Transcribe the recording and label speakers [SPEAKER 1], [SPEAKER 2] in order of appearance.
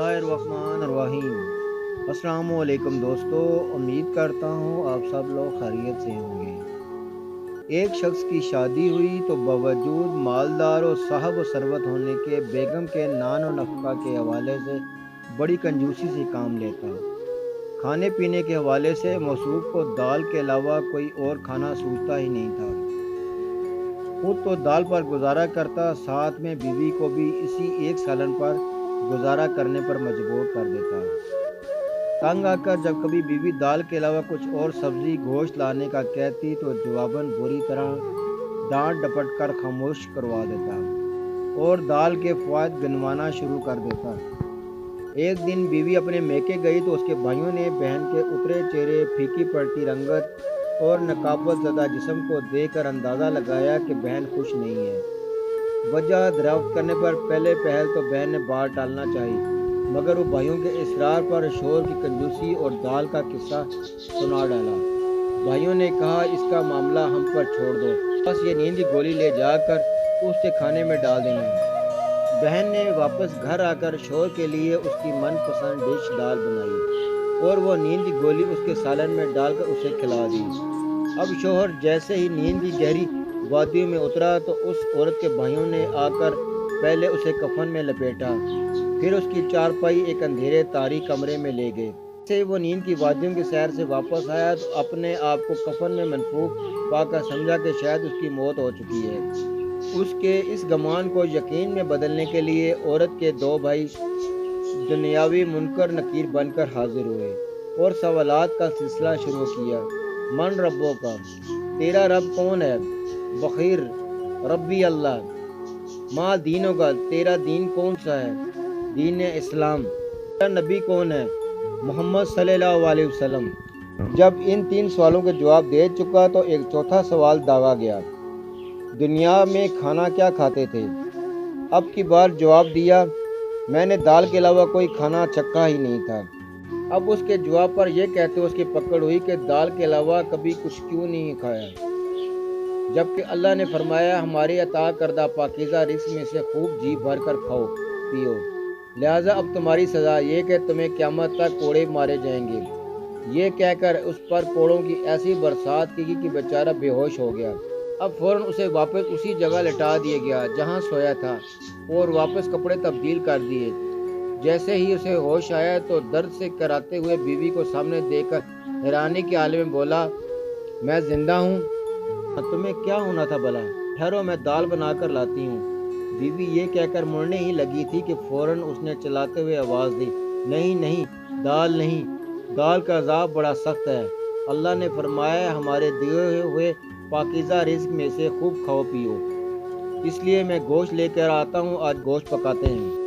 [SPEAKER 1] बिस्मिल्लाहिर्रहमानिर्रहीम। अस्सलामुअलैकुम दोस्तों, उम्मीद करता हूँ आप सब लोग खैरियत से होंगे। एक शख्स की शादी हुई तो बावजूद मालदार और साहब सरवत होने के बेगम के नान और नफ़क़ा के हवाले से बड़ी कंजूसी से काम लेता। खाने पीने के हवाले से मसरूफ़ को दाल के अलावा कोई और खाना सूझता ही नहीं था। खुद तो दाल पर गुजारा करता, साथ में बीवी को भी इसी एक सालन पर गुजारा करने पर मजबूर कर देता। तंग आकर जब कभी बीवी दाल के अलावा कुछ और सब्जी गोश्त लाने का कहती तो जवाबन बुरी तरह डांट डपट कर खामोश करवा देता और दाल के फ़वाइद गिनवाना शुरू कर देता। एक दिन बीवी अपने मेके गई तो उसके भाइयों ने बहन के उतरे चेहरे, फीकी पड़ती रंगत और नकाबत ज़दा जिस्म को देखकर अंदाज़ा लगाया कि बहन खुश नहीं है। वजह दरियाफ्त करने पर पहले पहल तो बहन ने बात टालना चाहिए, मगर वो भाइयों के इसरार पर शोहर की कंजूसी और दाल का किस्सा सुना डाला। भाइयों ने कहा, इसका मामला हम पर छोड़ दो, बस ये नींद की गोली ले जाकर उसके खाने में डाल देना। बहन ने वापस घर आकर शोहर के लिए उसकी मनपसंद डिश दाल बनाई और वो नींद की गोली उसके सालन में डालकर उसे खिला दी। अब शोहर जैसे ही नींद की गहरी वादियों में उतरा तो उस औरत के भाइयों ने आकर पहले उसे कफन में लपेटा, फिर उसकी चारपाई एक अंधेरे तारीक कमरे में ले गए। जैसे ही वो नींद की वादियों की सैर से वापस आया तो अपने आप को कफन में मनफूख पाकर समझा कि शायद उसकी मौत हो चुकी है। उसके इस गमान को यकीन में बदलने के लिए औरत के दो भाई दुनियावी मुनकर नकीर बनकर हाजिर हुए और सवालात का सिलसिला शुरू किया। मन रब्बों का, तेरा रब कौन है? बखीर, रब्बी अल्लाह। माँ दीनों का, तेरा दीन कौन सा है? दीन इस्लाम। तेरा नबी कौन है? मोहम्मद सल्लल्लाहु अलैहि वसल्लम। जब इन तीन सवालों के जवाब दे चुका तो एक चौथा सवाल दागा गया, दुनिया में खाना क्या खाते थे? अब की बार जवाब दिया, मैंने दाल के अलावा कोई खाना चखा ही नहीं था। अब उसके जवाब पर यह कहते उसकी पकड़ हुई कि दाल के अलावा कभी कुछ क्यों नहीं खाया, जबकि अल्लाह ने फरमाया, हमारे अता करदा पाकीज़ा रिज़्क़ में से खूब जी भर कर खाओ पियो, लिहाजा अब तुम्हारी सज़ा ये कि तुम्हें क़यामत तक कोड़े मारे जाएंगे। ये कहकर उस पर कोड़ों की ऐसी बरसात की कि बेचारा बेहोश हो गया। अब फ़ौरन उसे वापस उसी जगह लटा दिया गया जहाँ सोया था और वापस कपड़े तब्दील कर दिए। जैसे ही उसे होश आया तो दर्द से कराते हुए बीवी को सामने देखकर हैरानी के आलम में बोला, मैं जिंदा हूँ? तुम्हें क्या होना था भला? ठहरो, मैं दाल बनाकर लाती हूँ। बीवी ये कहकर मुड़ने ही लगी थी कि फ़ौरन उसने चलाते हुए आवाज़ दी, नहीं नहीं, दाल नहीं, दाल का अज़ाब बड़ा सख्त है। अल्लाह ने फरमाया, हमारे दिए हुए पाकीज़ा रिज़्क़ में से खूब खाओ पियो। इसलिए मैं गोश्त लेकर आता हूँ, आज गोश्त पकाते हैं।